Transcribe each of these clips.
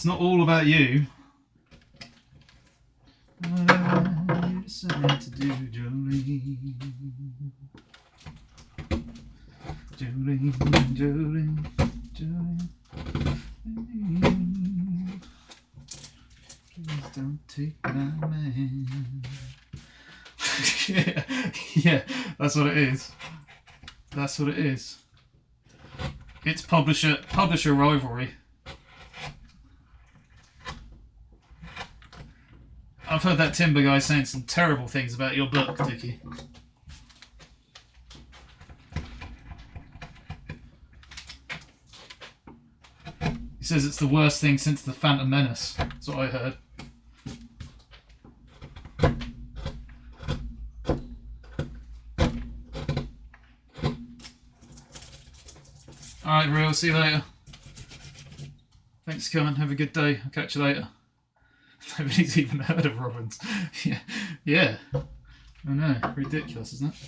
It's not all about you. Whatever you decide to do, Jolene. Jolene, Jolene, Jolene. Please don't take my man. Yeah, that's what it is. That's what it is. It's publisher rivalry. I've heard that Timber guy saying some terrible things about your book, Dickie. He says it's the worst thing since the Phantom Menace. That's what I heard. Alright, Real, see you later. Thanks for coming, have a good day. I'll catch you later. Nobody's even heard of Robbins. Yeah. I know, ridiculous, isn't it?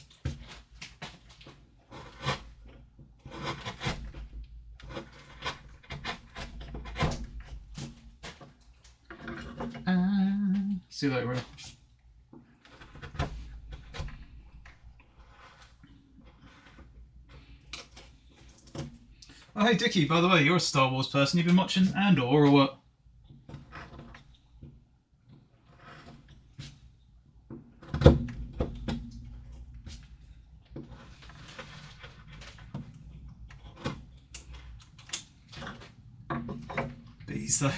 See you later, Real. Oh, hey, Dickie, by the way, you're a Star Wars person. You've been watching Andor, or what? Bees, though.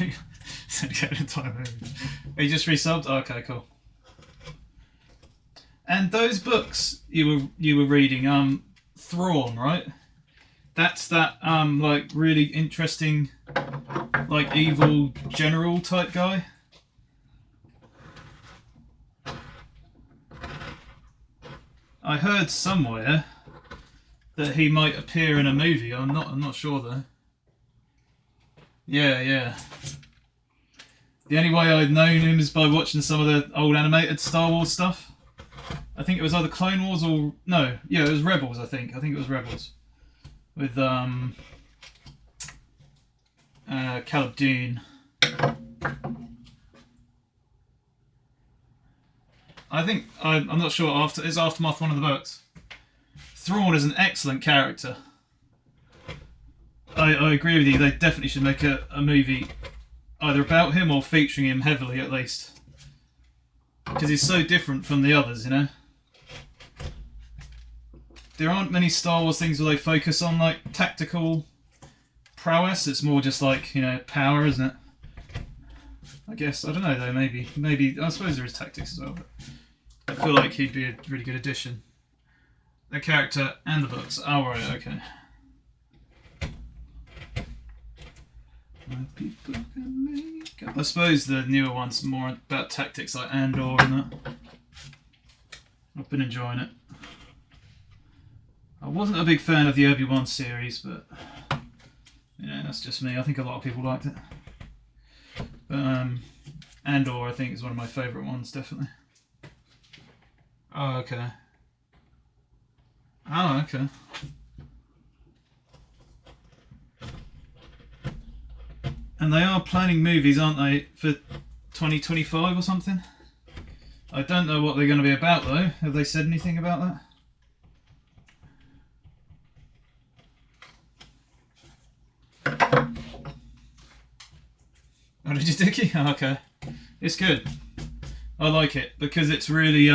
He just resubbed? Oh, okay, cool. And those books you were reading, Thrawn, right? That's that like really interesting, like evil general type guy. I heard somewhere that he might appear in a movie. I'm not sure though. Yeah. The only way I'd known him is by watching some of the old animated Star Wars stuff. I think it was either Clone Wars or no, yeah, it was Rebels. I think it was Rebels. With Caleb Dune. I think I'm not sure. Is Aftermath one of the books? Thrawn is an excellent character. I agree with you. They definitely should make a movie either about him or featuring him heavily at least, because he's so different from the others, you know. There aren't many Star Wars things where they focus on like tactical prowess. It's more just like, you know, power, isn't it? I guess, I don't know though, maybe I suppose there is tactics as well, but I feel like he'd be a really good addition. The character and the books. Oh right, okay. My people can make up. I suppose the newer one's more about tactics like Andor and that. I've been enjoying it. I wasn't a big fan of the Obi-Wan series, but yeah, that's just me. I think a lot of people liked it. But Andor, I think, is one of my favourite ones, definitely. Oh, okay. Oh, okay. And they are planning movies, aren't they, for 2025 or something? I don't know what they're going to be about, though. Have they said anything about that? Oh, did you, Dickie? Oh, okay. It's good. I like it because it's really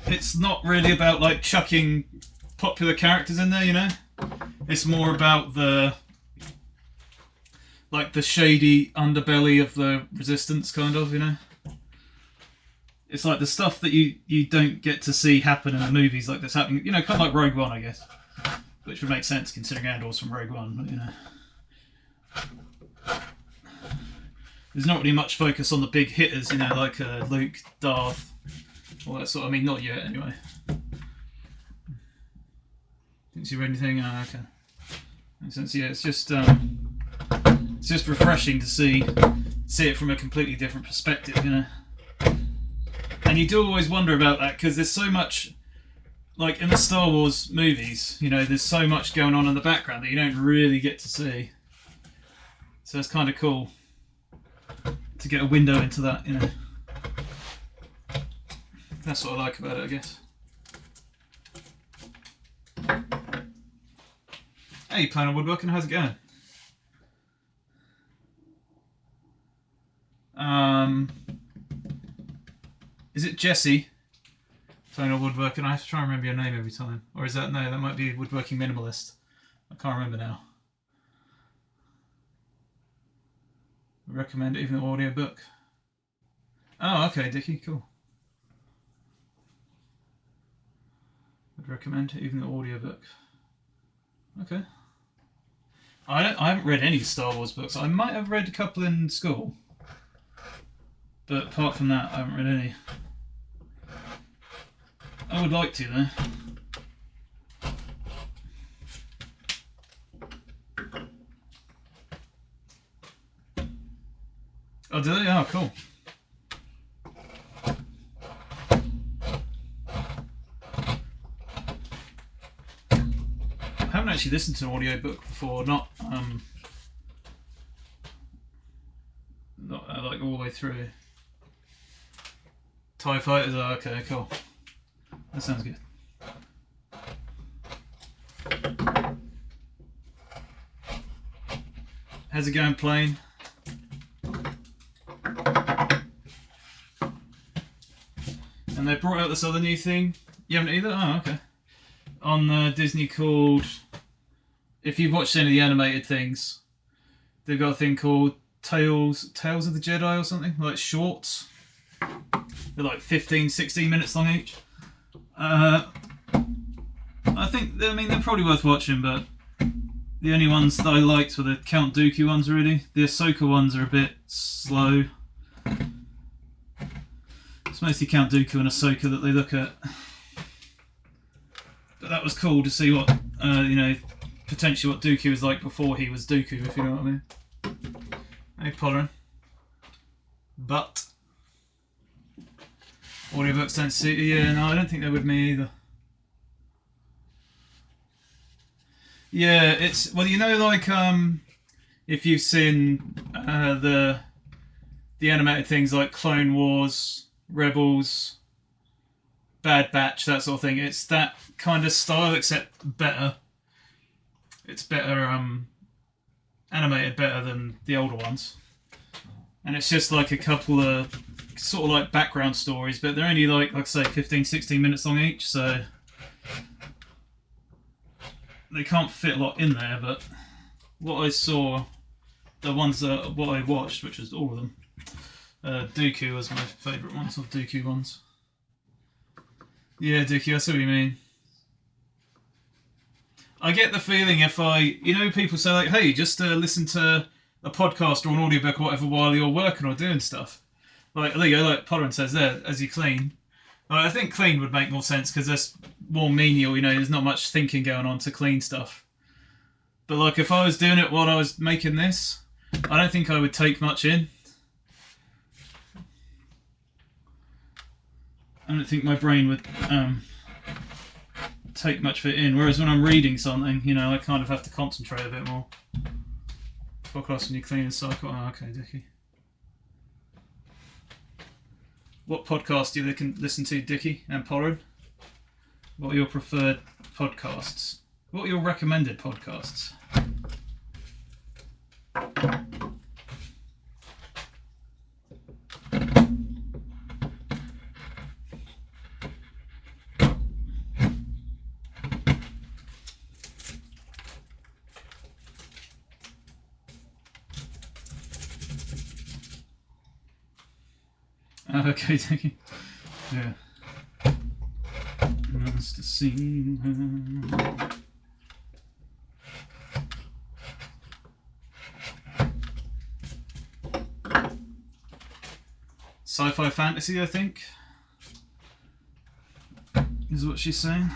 it's not really about like chucking popular characters in there, you know. It's more about the shady underbelly of the resistance, kind of, you know. It's like the stuff that you don't get to see happen in the movies, like that's happening, you know, kind of like Rogue One, I guess, which would make sense considering Andor's from Rogue One, but you know. There's not really much focus on the big hitters, you know, like Luke, Darth, all that sort of, I mean, not yet, anyway. Didn't you read anything? Oh, okay. Makes sense, yeah, it's just refreshing to see it from a completely different perspective, you know. And you do always wonder about that, because there's so much, like in the Star Wars movies, you know, there's so much going on in the background that you don't really get to see. So it's kind of cool to get a window into that, you know. That's what I like about it, I guess. Hey, Planet Woodworking, how's it going? Is it Jesse? Planet Woodworking. I have to try and remember your name every time. Or is that, no, that might be Woodworking Minimalist. I can't remember now. I recommend even the audiobook. Oh, okay, Dickie, cool. I'd recommend even the audiobook. Okay. I haven't read any Star Wars books. I might have read a couple in school. But apart from that, I haven't read any. I would like to, though. Oh, do they? Oh, cool. I haven't actually listened to an audiobook before, not like all the way through. TIE Fighters, oh, okay, cool. That sounds good. How's it going, playing? And they brought out this other new thing. You haven't either? Oh, okay. On Disney called... If you've watched any of the animated things, they've got a thing called Tales of the Jedi or something, like shorts. They're like 15, 16 minutes long each. I think, I mean, they're probably worth watching, but the only ones that I liked were the Count Dooku ones, really. The Ahsoka ones are a bit slow. It's mostly Count Dooku and Ahsoka that they look at. But that was cool to see what, you know, potentially what Dooku was like before he was Dooku, if you know what I mean. Hey, Pollerin. But audiobooks don't suit you. Yeah, no, I don't think they would me either. Yeah, it's, well, you know, like if you've seen the animated things like Clone Wars, Rebels, Bad Batch, that sort of thing. It's that kind of style, except better. It's better animated better than the older ones. And it's just like a couple of sort of like background stories, but they're only like I say, 15, 16 minutes long each, so they can't fit a lot in there, but what I saw, the ones that what I watched, which was all of them, Dooku was my favourite ones, or Dooku ones. Yeah, Dooku, I see what you mean. I get the feeling if you know, people say like, hey, just listen to a podcast or an audiobook or whatever while you're working or doing stuff. Like, there you go, like Pollerin says there, as you clean. I think clean would make more sense because there's more menial, you know, there's not much thinking going on to clean stuff. But like, if I was doing it while I was making this, I don't think I would take much in. I don't think my brain would take much of it in. Whereas when I'm reading something, you know, I kind of have to concentrate a bit more. Podcast when you clean and cycle. Oh, okay, Dickie. What podcast do you listen to, Dickie and Pollerin? What are your preferred podcasts? What are your recommended podcasts? Okay, thank you. Yeah. Nice to see her. Sci-fi fantasy, I think, is what she's saying.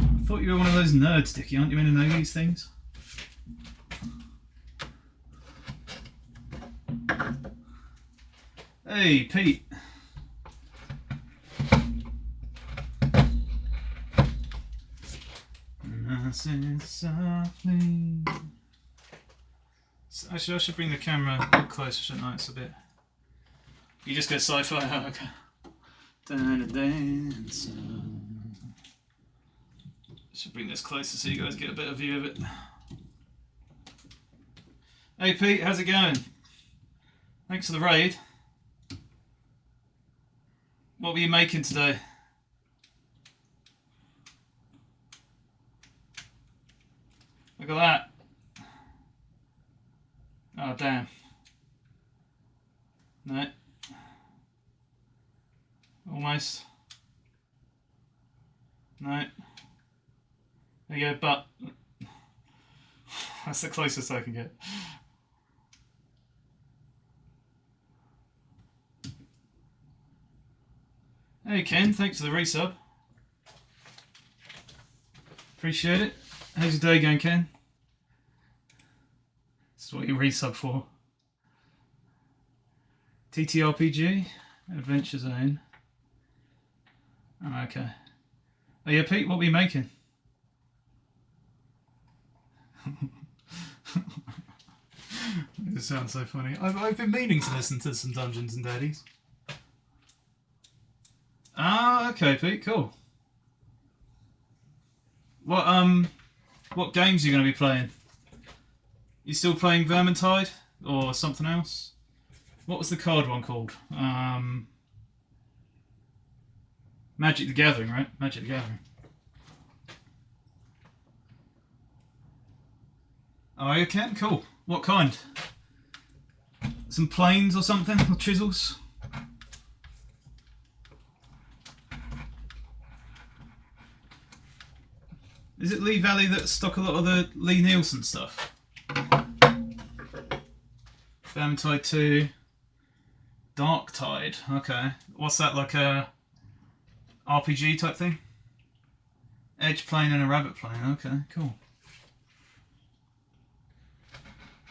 I thought you were one of those nerds, Dickie. Aren't you meant to know these things? Hey, Pete. dancing softly. Actually, I should bring the camera a bit closer, shouldn't I? It's a bit... You just go sci-fi, oh, okay. Should bring this closer so you guys get a better view of it. Hey Pete, how's it going? Thanks for the raid. What were you making today? Look at that. Oh damn. No. Almost. No. There you go, but that's the closest I can get. Hey Ken, thanks for the resub. Appreciate it. How's your day going, Ken? This is what you resub for. TTRPG, Adventure Zone. Oh, okay. Oh yeah, Pete, what were you making? This sounds so funny. I've been meaning to listen to some Dungeons and Daddies. Ah, okay, Pete, cool. What games are you going to be playing? You still playing Vermintide or something else? What was the card one called? Magic the Gathering, right? Magic the Gathering. Oh, you can? Cool. What kind? Some planes or something? Or chisels? Is it Lee Valley that stock a lot of the Lee Nielsen stuff? Vermintide 2. Dark Tide. Okay. What's that, like a RPG type thing? Edge plane and a rabbit plane. Okay, cool.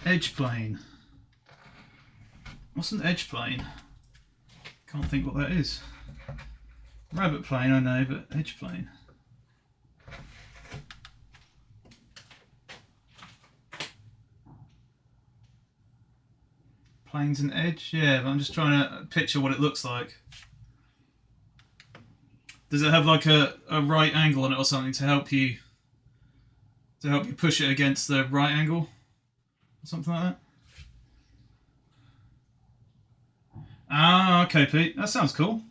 Edge plane. What's an edge plane? Can't think what that is. Rabbit plane, I know, but edge plane. Planes and edge? Yeah, but I'm just trying to picture what it looks like. Does it have like a right angle on it or something to help you push it against the right angle? Or something like that? Ah, okay, Pete. That sounds cool.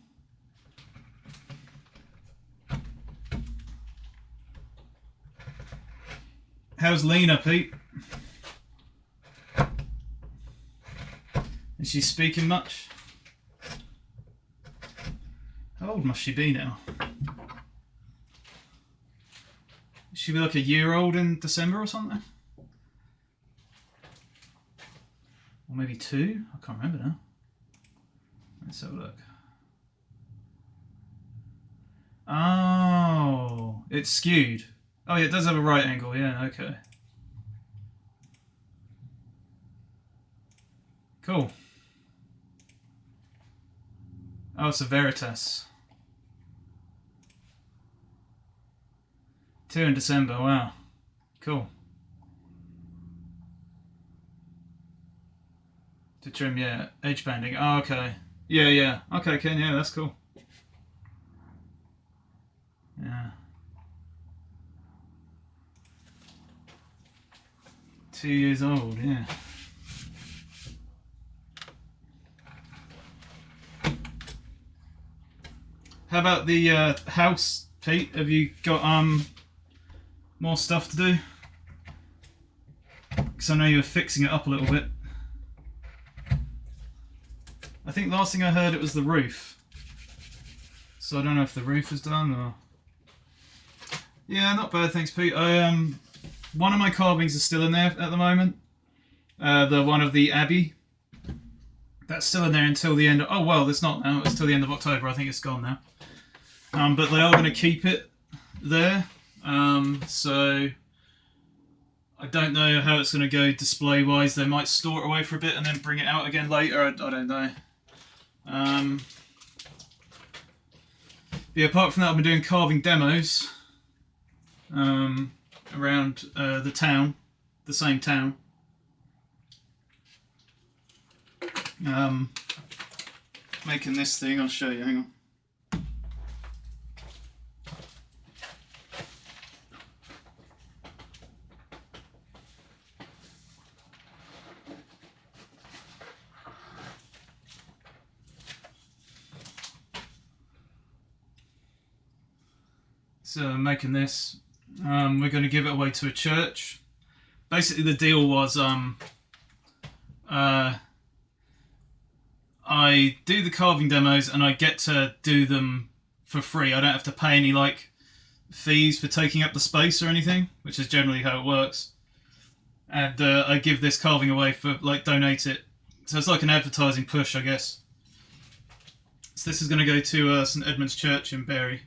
How's Lena, Pete? Is she speaking much? How old must she be now? She'll be like a year old in December or something? Or maybe 2? I can't remember now. Let's have a look. Oh, it's skewed. Oh yeah, it does have a right angle, yeah, okay. Cool. Oh, it's a Veritas. 2 in December, wow. Cool. To trim, yeah. Edge banding. Oh, okay. Yeah. Okay, Ken, yeah, that's cool. Yeah. 2 years old, yeah. How about the house, Pete? Have you got more stuff to do? Because I know you were fixing it up a little bit. I think last thing I heard it was the roof. So I don't know if the roof is done or... Yeah, not bad, thanks, Pete. One of my carvings is still in there at the moment. The one of the Abbey. That's still in there until the end of... Oh, well, it's not now. It's till the end of October. I think it's gone now. But they are going to keep it there. So I don't know how it's going to go display-wise. They might store it away for a bit and then bring it out again later. I don't know. Yeah, apart from that, I've been doing carving demos. around the town, the same town. Making this thing, I'll show you, hang on. So I'm making this. We're going to give it away to a church. Basically, the deal was I do the carving demos and I get to do them for free. I don't have to pay any like fees for taking up the space or anything, which is generally how it works. And I give this carving away for like donate it. So it's like an advertising push, I guess. So this is going to go to St Edmund's Church in Bury.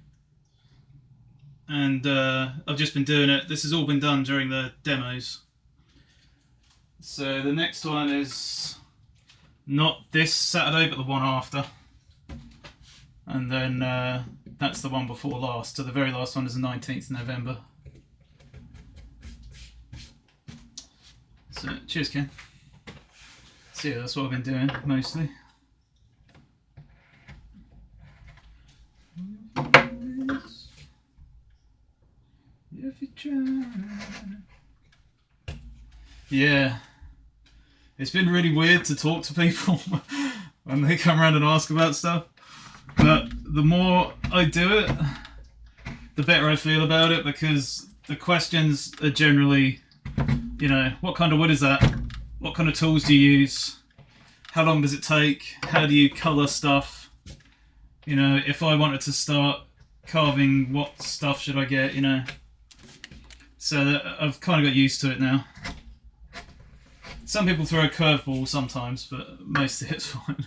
And I've just been doing it. This has all been done during the demos. So the next one is not this Saturday, but the one after. And then that's the one before last. So the very last one is the 19th of November. So cheers, Ken. So yeah, that's what I've been doing mostly. If you try. Yeah, it's been really weird to talk to people when they come around and ask about stuff, but the more I do it, the better I feel about it, because the questions are generally, you know, what kind of wood is that? What kind of tools do you use? How long does it take? How do you colour stuff? You know, if I wanted to start carving, what stuff should I get, you know? So I've kind of got used to it now. Some people throw a curveball sometimes, but mostly it's fine.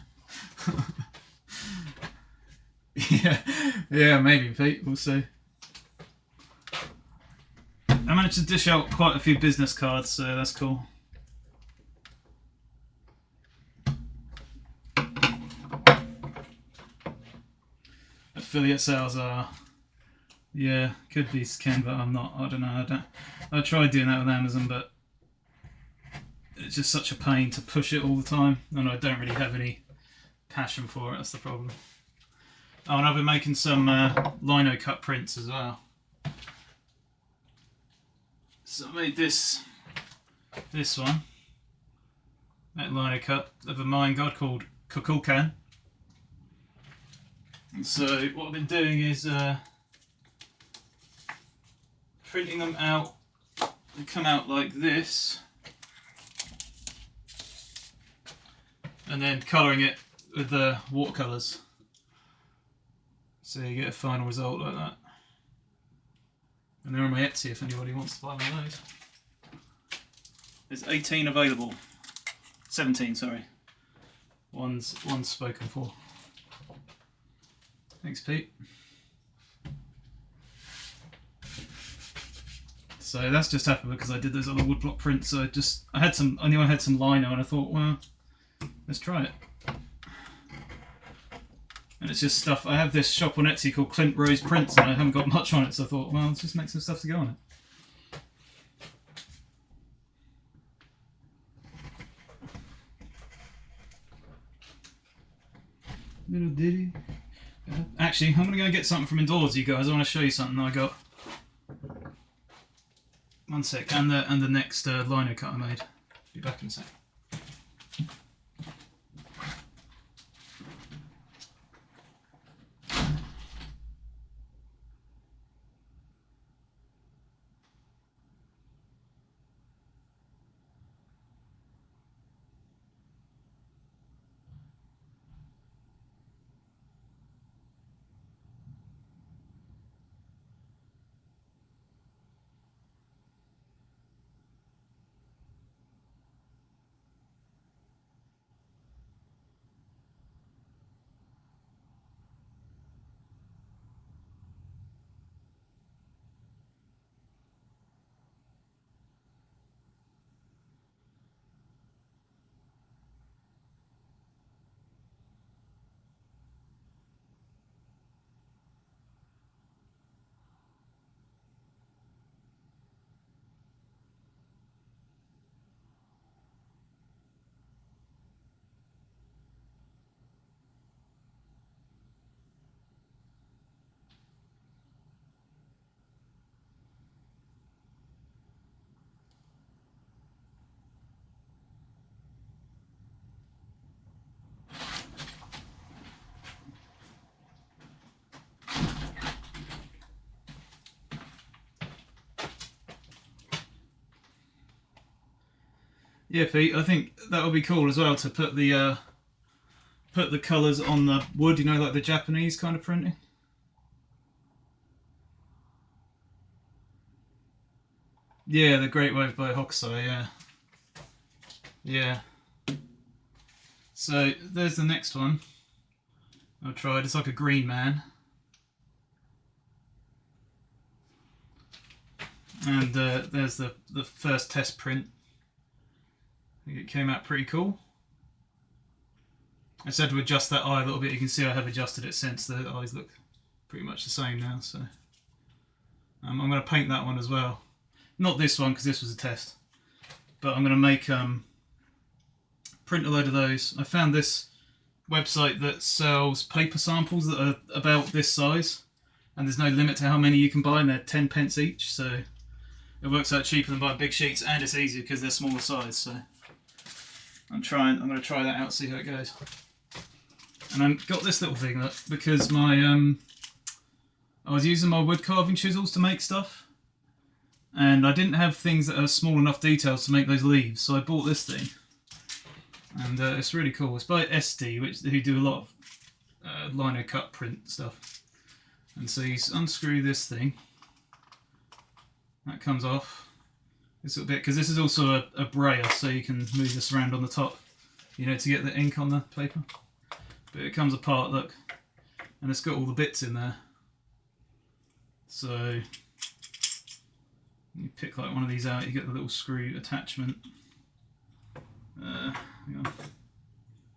yeah, maybe, Pete. We'll see. I managed to dish out quite a few business cards, so that's cool. Affiliate sales are... Yeah, could be Ken, but I'm not. I don't know. I tried doing that with Amazon, but it's just such a pain to push it all the time, and I don't really have any passion for it. That's the problem. Oh, and I've been making some lino cut prints as well. So I made this one, that lino cut of a Mayan god called Kukulkan. So what I've been doing is printing them out. They come out like this, and then colouring it with the watercolours. So you get a final result like that. And they're on my Etsy if anybody wants to buy one of those. There's 18 available. 17, sorry. One's spoken for. Thanks, Pete. So that's just happened because I did those other woodblock prints. So I knew I had some lino, and I thought, well, let's try it. And it's just stuff. I have this shop on Etsy called Clint Rose Prints, and I haven't got much on it, so I thought, well, let's just make some stuff to go on it. Little ditty. Actually, I'm gonna go get something from indoors, you guys. I want to show you something that I got. One sec, and the next lino cut I made. Be back in a sec. Yeah, Pete, I think that would be cool as well to put the colours on the wood, you know, like the Japanese kind of printing. Yeah, the Great Wave by Hokusai, yeah. Yeah. So there's the next one. I've tried. It's like a green man. And there's the first test print. I think it came out pretty cool. I said to adjust that eye a little bit. You can see I have adjusted it since. The eyes look pretty much the same now. So I'm going to paint that one as well. Not this one because this was a test. But I'm going to make print a load of those. I found this website that sells paper samples that are about this size. And there's no limit to how many you can buy, and they're 10 pence each. So it works out cheaper than buying big sheets, and it's easier because they're smaller size. So I'm going to try that out, see how it goes. And I've got this little thing that because I was using my wood carving chisels to make stuff, and I didn't have things that are small enough details to make those leaves, so I bought this thing, and it's really cool. It's by SD, who do a lot of lino cut print stuff. And so you unscrew this thing, that comes off. This little bit, because this is also a brayer, so you can move this around on the top, you know, to get the ink on the paper. But it comes apart, look, and it's got all the bits in there. So you pick like one of these out, you get the little screw attachment. Hang on.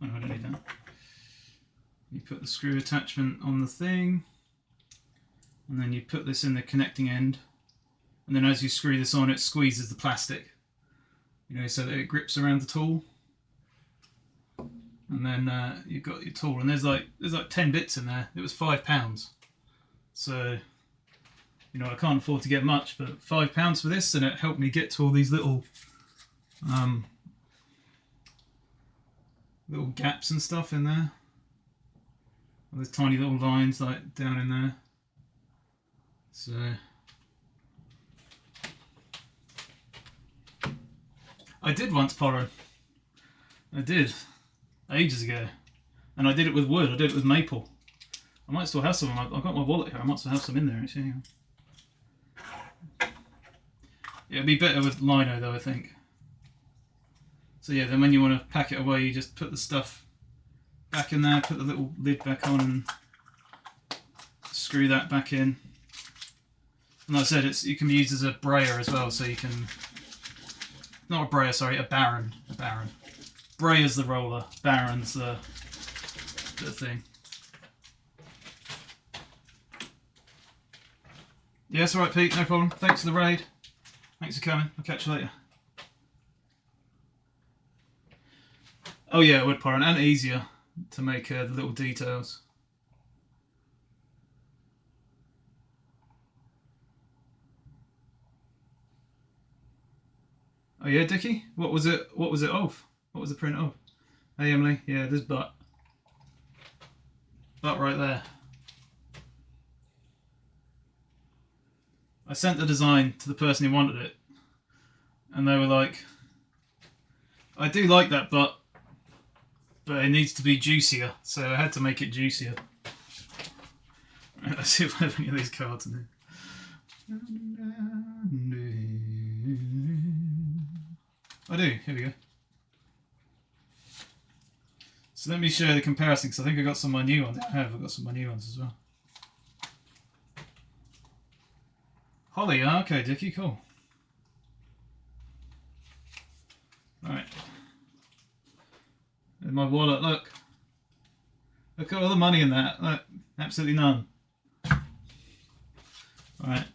Oh, I don't need that. You put the screw attachment on the thing, and then you put this in the connecting end. And then as you screw this on, it squeezes the plastic, you know, so that it grips around the tool. And then you've got your tool, and there's like 10 bits in there. It was £5, so you know I can't afford to get much, but £5 for this, and it helped me get to all these little gaps and stuff in there. There's tiny little lines like down in there. So. I did once porro. I did. Ages ago. And I did it with wood. I did it with maple. I might still have some. I've got my wallet here. I might still have some in there actually. Yeah, it'd be better with lino though, I think. So yeah, then when you want to pack it away, you just put the stuff back in there, put the little lid back on, and screw that back in. And like I said, you can be used as a brayer as well, so you can... Not a brayer, sorry, a baron. A baron. Brayer's the roller, baron's the thing. Yeah, that's alright, Pete, no problem. Thanks for the raid. Thanks for coming. I'll catch you later. Oh yeah, wood pouring, and easier to make the little details. Oh yeah, Dickie? What was it of? What was the print of? Hey Emily, yeah, there's butt. Butt right there. I sent the design to the person who wanted it, and they were like, I do like that butt, but it needs to be juicier, so I had to make it juicier. Right, let's see if I have any of these cards in here. I do, here we go. So let me show you the comparison, because I think I got some of my new ones. I've got some of my new ones as well. Holly, okay, Dickie, cool. Right. There's my wallet, look. Look at all the money in that. Look, absolutely none. Right.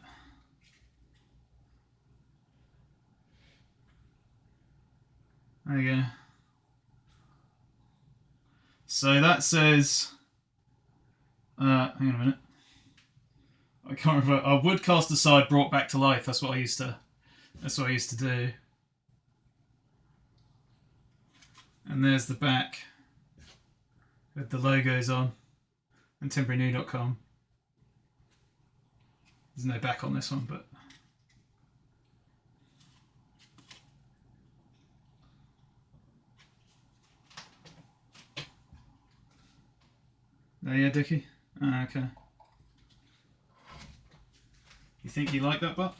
There you go. So that says, hang on a minute. I can't remember. Oh, wood cast aside, brought back to life. That's what I used to do. And there's the back with the logos on, and timberrenew.com. There's no back on this one, but Oh yeah, Dickie? Ah, okay. You think you like that butt?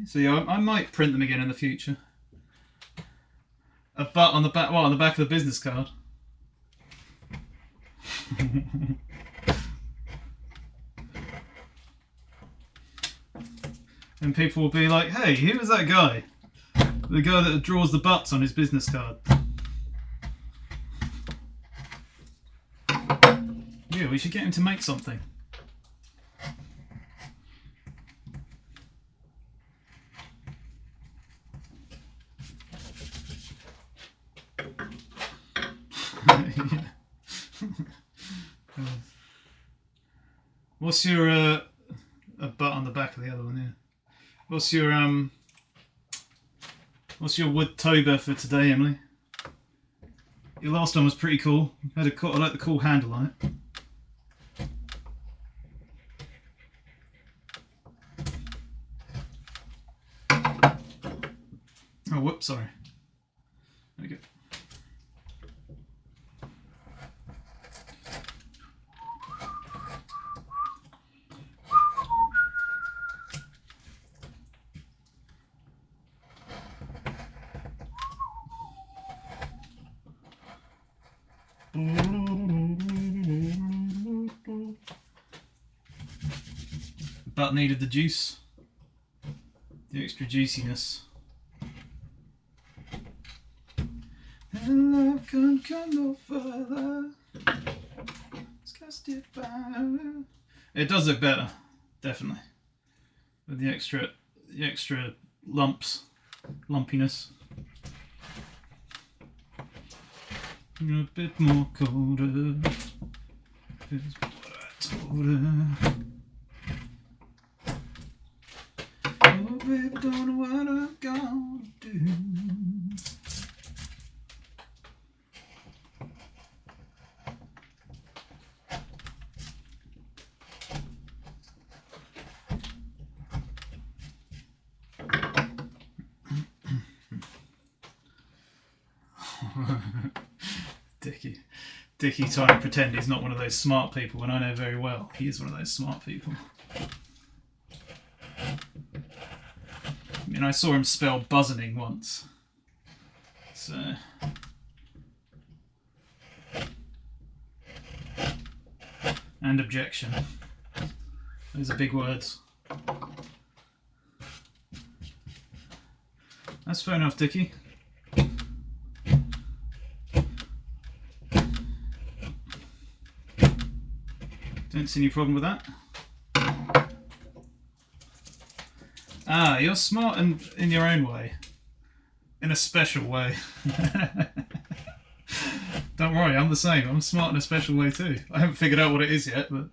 So yeah, I might print them again in the future. A butt on the back, what, on the back of the business card? And people will be like, hey, who was that guy? The guy that draws the butts on his business card. Yeah, we should get him to make something. What's your a butt on the back of the other one? Yeah. What's your wood-tober for today, Emily? Your last one was pretty cool. I like the cool handle on it. Oh, whoops, sorry. There we go. But needed the juice, the extra juiciness. And love can come no further. It's cast it by. It does look better, definitely, with the extra lumpiness. You're a bit more colder. Is what I told her. Oh, baby, don't know what I'm gonna do. Dickie trying to pretend he's not one of those smart people when I know very well he is one of those smart people. I mean, I saw him spell buzzoning once. So... and objection. Those are big words. That's fair enough, Dickie. Don't see any problem with that. Ah, you're smart in your own way. In a special way. Don't worry, I'm the same. I'm smart in a special way too. I haven't figured out what it is yet, but...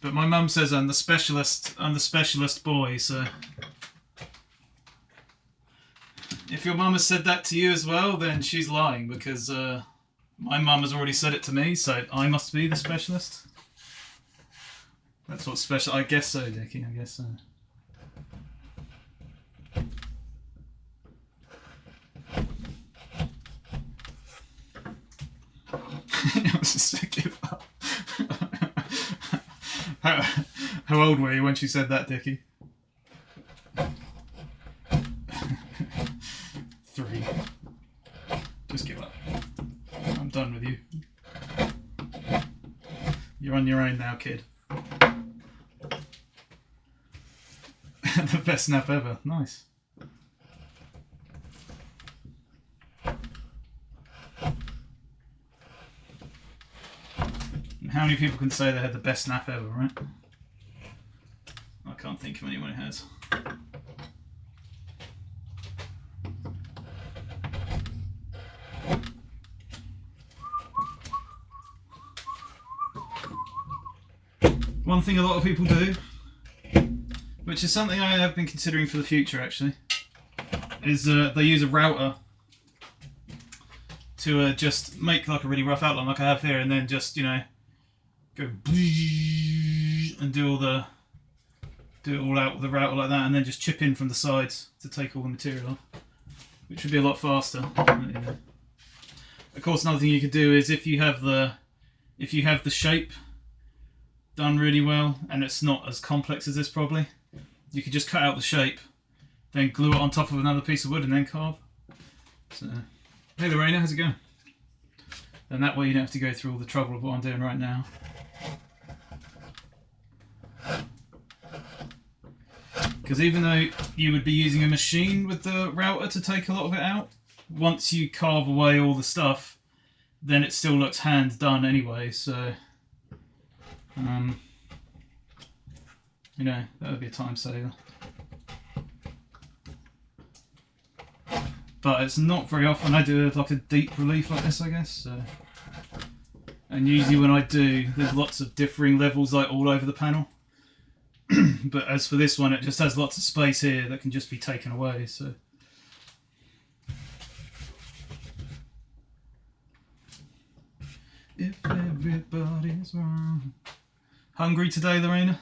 But my mum says I'm the specialist boy, so... If your mum has said that to you as well, then she's lying, because my mum has already said it to me, so I must be the specialist. That's what special... I guess so, Dickie, I guess so. I was just to give up. How old were you when she said that, Dickie? 3. Just give up. I'm done with you. You're on your own now, kid. The best nap ever. Nice. How many people can say they had the best nap ever, right? I can't think of anyone who has. One thing a lot of people do, which which is something I have been considering for the future actually, is they use a router to just make like a really rough outline like I have here, and then just, you know, go and do it all out with the router like that, and then just chip in from the sides to take all the material off, which would be a lot faster. You know. Of course, another thing you could do is if you have the shape done really well and it's not as complex as this probably, you could just cut out the shape, then glue it on top of another piece of wood and then carve. So, hey Lorena, how's it going? And that way you don't have to go through all the trouble of what I'm doing right now. Because even though you would be using a machine with the router to take a lot of it out, once you carve away all the stuff, then it still looks hand done anyway, so you know, that would be a time saver. But it's not very often I do like a deep relief like this, I guess. So. And usually when I do, there's lots of differing levels like all over the panel. But as for this one, it just has lots of space here that can just be taken away. So. If everybody's wrong. Hungry today, Lorena?